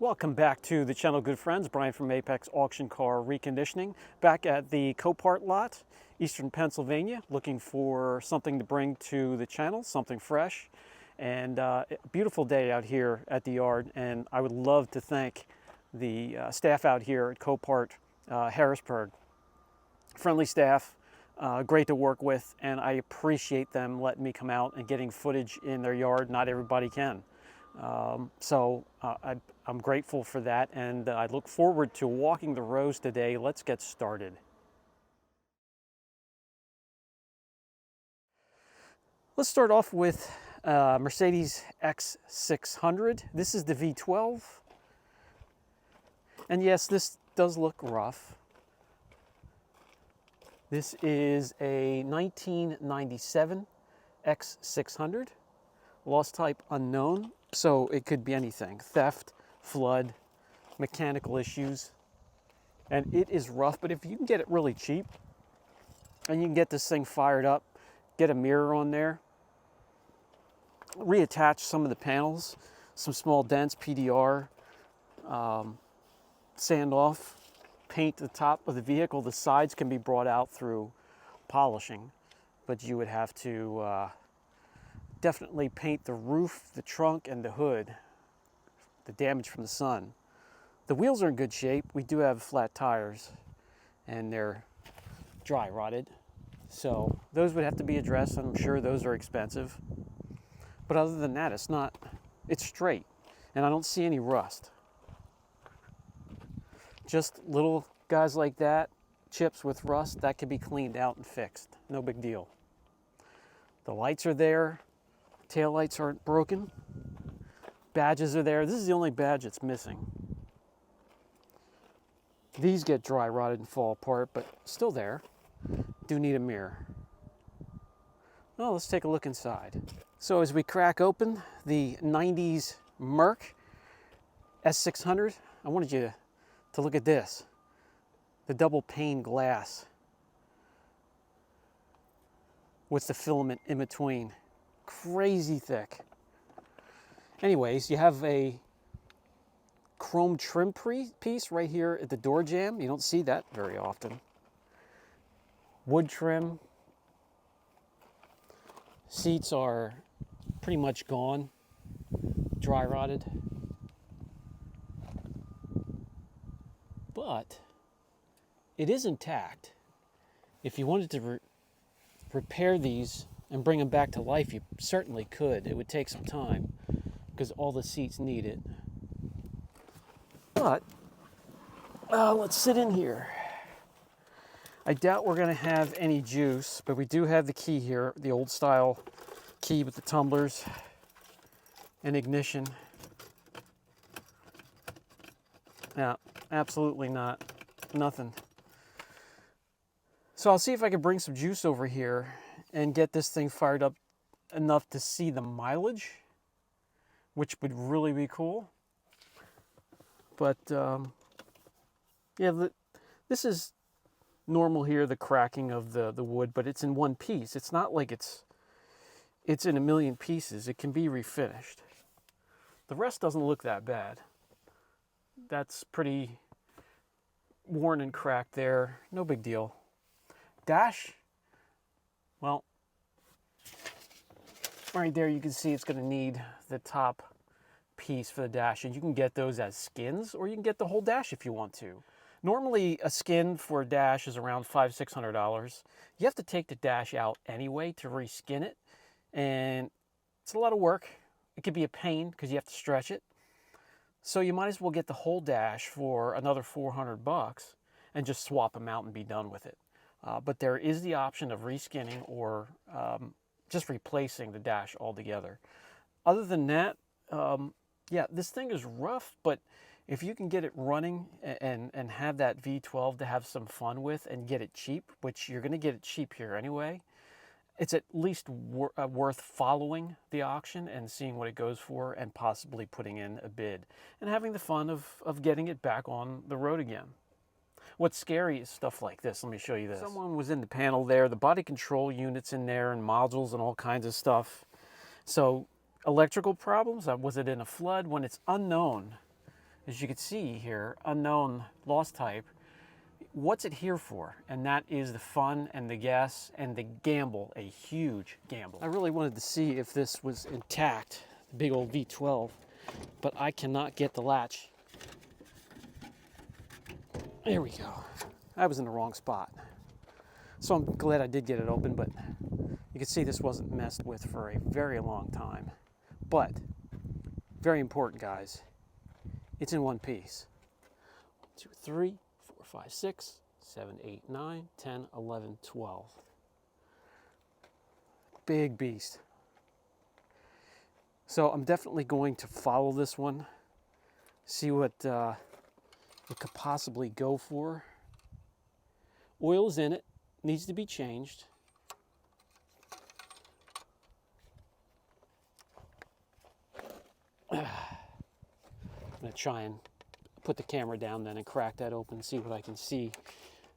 Welcome back to the channel, good friends. Brian from Apex Auction Car Reconditioning, back at the Copart lot, Eastern Pennsylvania, looking for something to bring to the channel, something fresh. And a beautiful day out here at the yard, and I would love to thank the staff out here at Copart Harrisburg. Friendly staff, great to work with, and I appreciate them letting me come out and getting footage in their yard. Not everybody can. I'm grateful for that, and I look forward to walking the rows today. Let's get started. Let's start off with Mercedes S600. This is the V12. And yes, this does look rough. This is a 1997 X600. Lost type unknown, so it could be anything. Theft, flood, mechanical issues. And it is rough, but if you can get it really cheap and you can get this thing fired up, get a mirror on there, reattach some of the panels, some small dents, PDR, sand off, paint the top of the vehicle. The sides can be brought out through polishing, but you would have to definitely paint the roof, the trunk, and the hood, the damage from the sun. The wheels are in good shape. We do have flat tires, and they're dry rotted, so those would have to be addressed. I'm sure those are expensive, but other than that, it's straight, and I don't see any rust. Just little guys like that, chips with rust, that can be cleaned out and fixed. No big deal. The lights are there. Tail lights aren't broken. Badges are there. This is the only badge that's missing. These get dry rotted and fall apart, but still there. Do need a mirror. Well, let's take a look inside. So as we crack open the 90s Merc S600, I wanted you to look at this. The double pane glass with the filament in between. Crazy thick. Anyways, you have a chrome trim piece right here at the door jamb. You don't see that very often. Wood trim. Seats are pretty much gone, dry rotted. But it is intact. If you wanted to repair these and bring them back to life, you certainly could. It would take some time because all the seats need it. But let's sit in here. I doubt we're going to have any juice, but we do have the key here, the old style key with the tumblers and ignition. No, absolutely not. Nothing. So I'll see if I can bring some juice over here and get this thing fired up enough to see the mileage, which would really be cool. But yeah, this is normal here, the cracking of the wood, but it's in one piece. It's not like it's in a million pieces. It can be refinished. The rest doesn't look that bad. That's pretty worn and cracked there. No big deal. Dash, well, right there you can see it's going to need the top piece for the dash, and you can get those as skins, or you can get the whole dash if you want to. Normally a skin for a dash is around $500–600. You have to take the dash out anyway to reskin it, and it's a lot of work. It could be a pain because you have to stretch it. So you might as well get the whole dash for another $400 and just swap them out and be done with it. But there is the option of reskinning or just replacing the dash altogether. Other than that, yeah, this thing is rough, but if you can get it running and have that V12 to have some fun with and get it cheap, which you're going to get it cheap here anyway, it's at least worth following the auction and seeing what it goes for and possibly putting in a bid and having the fun of getting it back on the road again. What's scary is stuff like this. Let me show you this. Someone was in the panel there, the body control units in there and modules and all kinds of stuff. So electrical problems, was it in a flood? When it's unknown, As you can see here, unknown lost type. What's it here for? And that is the fun and the gas and the gamble, a huge gamble. I really wanted to see if this was intact, the big old V12, but I cannot get the latch. There we go. I was in the wrong spot. So I'm glad I did get it open, but you can see this wasn't messed with for a very long time. But, very important, guys, it's in one piece. 1, 2, 3, 4, 5, 6, 7, 8, 9, 10, 11, 12. Big beast. So I'm definitely going to follow this one, see what it could possibly go for. Oil is in it, needs to be changed. I'm going to try and put the camera down then and crack that open, see what I can see.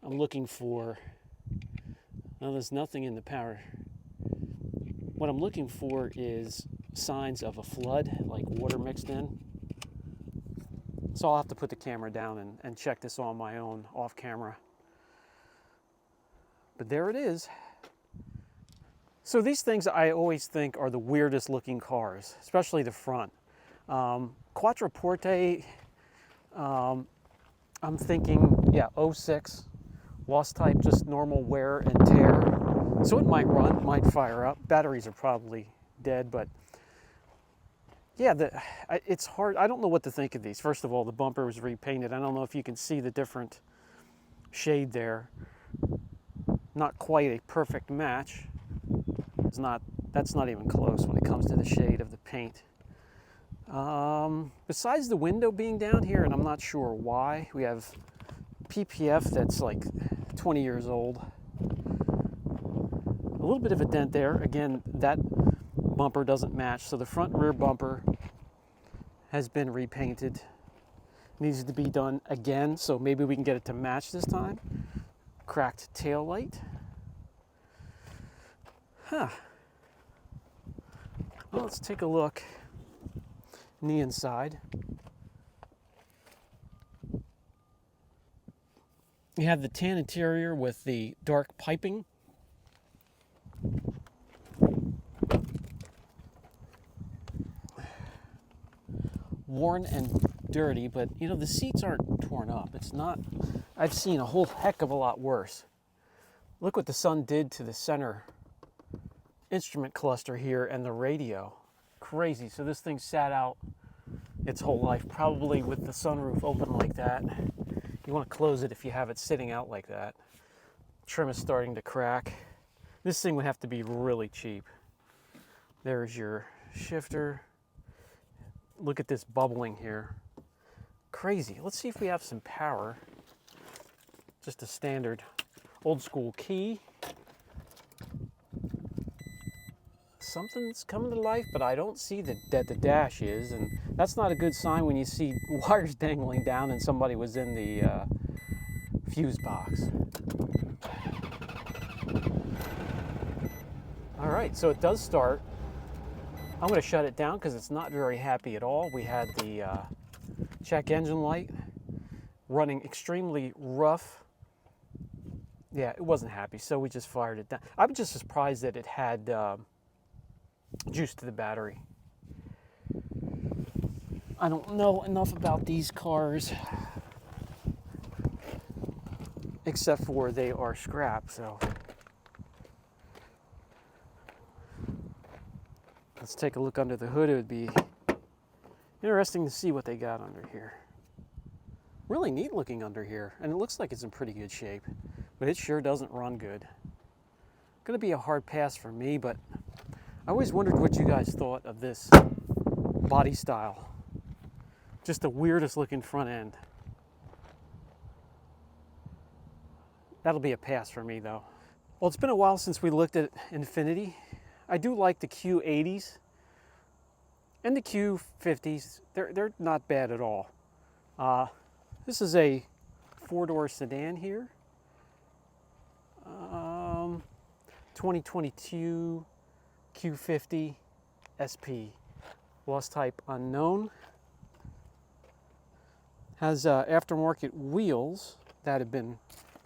I'm looking for, well, there's nothing in the power. What I'm looking for is signs of a flood, like water mixed in. So I'll have to put the camera down and check this on my own, off camera. But there it is. So these things I always think are the weirdest looking cars, especially the front. Quattroporte, I'm thinking, yeah, 06, lost type, just normal wear and tear. So it might run, might fire up. Batteries are probably dead, but yeah, it's hard. I don't know what to think of these. First of all, the bumper was repainted. I don't know if you can see the different shade there. Not quite a perfect match. That's not even close when it comes to the shade of the paint. Besides the window being down here, and I'm not sure why, we have PPF that's like 20 years old. A little bit of a dent there. Again, that bumper doesn't match, so the front and rear bumper has been repainted. Needs to be done again, so maybe we can get it to match this time. Cracked tail light. Huh. Well, let's take a look in the inside. You have the tan interior with the dark piping. Worn and dirty, but you know, the seats aren't torn up. It's not, I've seen a whole heck of a lot worse. Look what the sun did to the center instrument cluster here and the radio. Crazy. So this thing sat out its whole life, probably with the sunroof open like that. You want to close it if you have it sitting out like that. Trim is starting to crack. This thing would have to be really cheap. There's your shifter. Look at this bubbling here. Crazy. Let's see if we have some power. Just a standard old school key. Something's coming to life, but I don't see that the dash is, and that's not a good sign when you see wires dangling down and somebody was in the fuse box. All right, so it does start. I'm going to shut it down because it's not very happy at all. We had the check engine light running extremely rough. Yeah, it wasn't happy, so we just fired it down. I'm just surprised that it had juice to the battery. I don't know enough about these cars, except for they are scrap, so. Let's take a look under the hood. It would be interesting to see what they got under here. Really neat looking under here, and it looks like it's in pretty good shape, but it sure doesn't run good. Gonna be a hard pass for me, but I always wondered what you guys thought of this body style. Just the weirdest looking front end. That'll be a pass for me though. Well, it's been a while since we looked at Infiniti. I do like the Q80s and the Q50s. They're not bad at all. This is a four-door sedan here. 2022 Q50 SP. Lost type unknown. Has aftermarket wheels that have been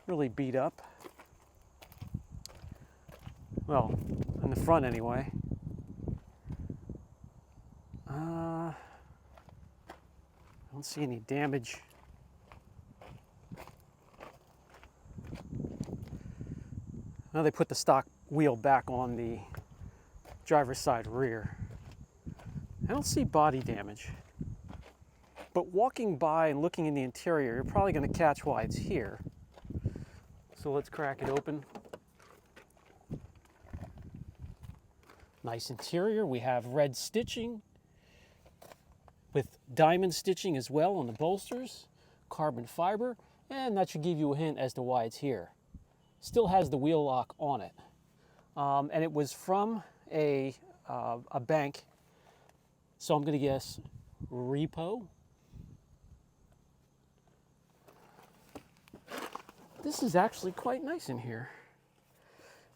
really beat up. Well, in the front anyway. I don't see any damage. Now they put the stock wheel back on the driver's side rear. I don't see body damage. But walking by and looking in the interior, you're probably going to catch why it's here. So let's crack it open. Nice interior. We have red stitching with diamond stitching as well on the bolsters, carbon fiber, and that should give you a hint as to why it's here. Still has the wheel lock on it. And it was from a bank, so I'm going to guess repo. This is actually quite nice in here.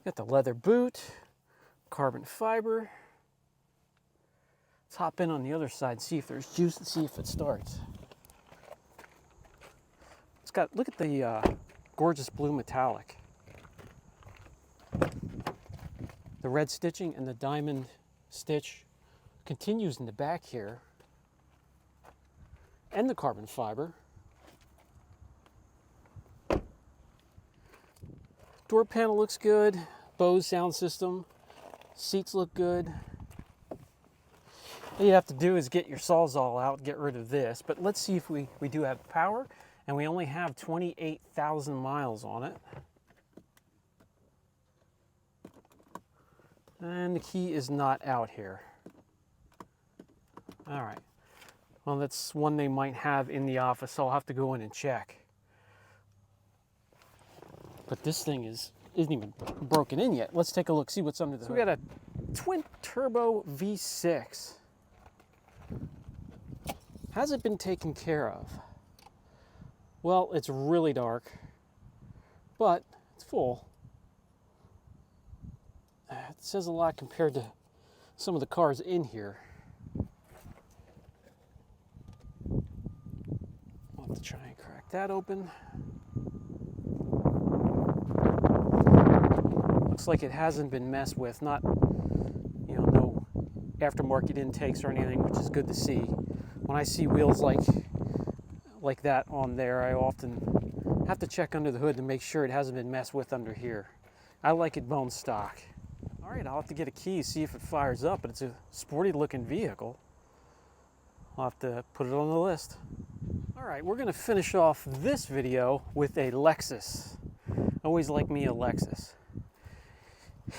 Got the leather boot, carbon fiber. Let's hop in on the other side, see if there's juice and see if it starts. It's got, look at the gorgeous blue metallic. The red stitching and the diamond stitch continues in the back here. And the carbon fiber. Door panel looks good. Bose sound system. Seats look good. All you have to do is get your Sawzall out, get rid of this. But let's see if we do have power. And we only have 28,000 miles on it. And the key is not out here. All right. Well, that's one they might have in the office, so I'll have to go in and check. But this thing isn't even broken in yet. Let's take a look, see what's under the hood. We got a twin turbo V6. Has it been taken care of? Well, it's really dark, but it's full. It says a lot compared to some of the cars in here. I'll have to try and crack that open. Looks like it hasn't been messed with. Not, you know, no aftermarket intakes or anything, which is good to see. When I see wheels like that on there, I often have to check under the hood to make sure it hasn't been messed with under here. I like it bone stock. All right, I'll have to get a key, see if it fires up, but it's a sporty looking vehicle. I'll have to put it on the list. All right, we're gonna finish off this video with a Lexus. Always like me a Lexus.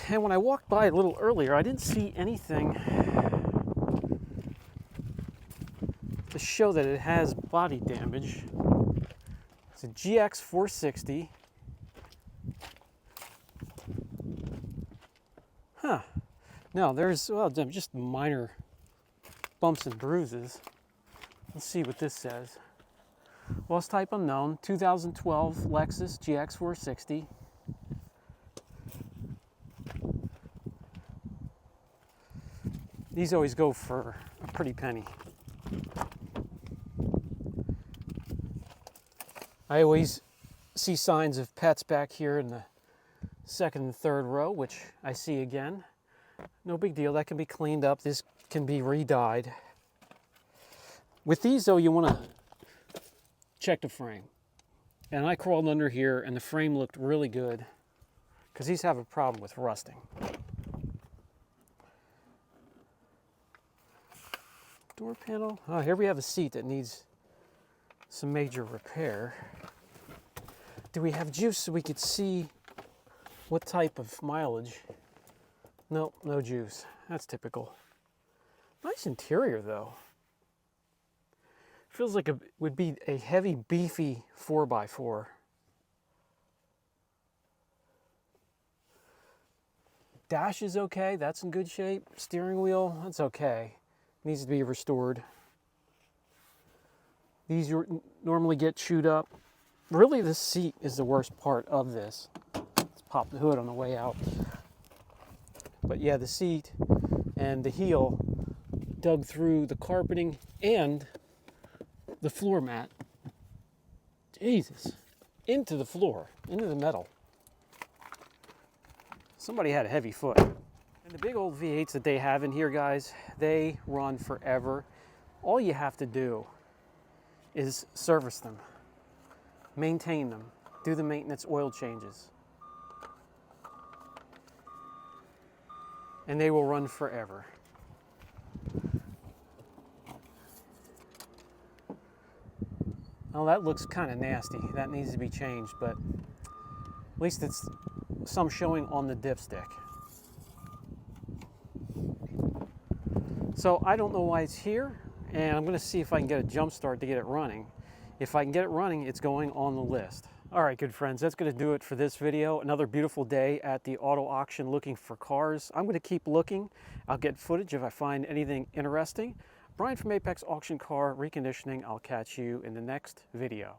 And when I walked by a little earlier, I didn't see anything to show that it has body damage. It's a GX 460. Huh. No, there's, well, just minor bumps and bruises. Let's see what this says. Lost type unknown, 2012 Lexus GX 460. These always go for a pretty penny. I always see signs of pets back here in the second and third row, which I see again. No big deal, that can be cleaned up. This can be re-dyed. With these though, you want to check the frame. And I crawled under here and the frame looked really good because these have a problem with rusting. Door panel. Oh, here we have a seat that needs some major repair. Do we have juice so we could see what type of mileage? Nope, no juice. That's typical. Nice interior though. Feels like it would be a heavy, beefy 4x4. Dash is okay, that's in good shape. Steering wheel, that's okay. Needs to be restored. These normally get chewed up. Really, the seat is the worst part of this. Let's pop the hood on the way out. But yeah, the seat and the heel dug through the carpeting and the floor mat. Jesus. Into the floor, into the metal. Somebody had a heavy foot. And the big old V8s that they have in here, guys, they run forever. All you have to do is service them, maintain them, do the maintenance oil changes, and they will run forever. Oh, that looks kind of nasty. That needs to be changed, but at least it's some showing on the dipstick. So I don't know why it's here, and I'm going to see if I can get a jump start to get it running. If I can get it running, it's going on the list. All right, good friends, that's going to do it for this video. Another beautiful day at the auto auction looking for cars. I'm going to keep looking. I'll get footage if I find anything interesting. Brian from Apex Auction Car Reconditioning. I'll catch you in the next video.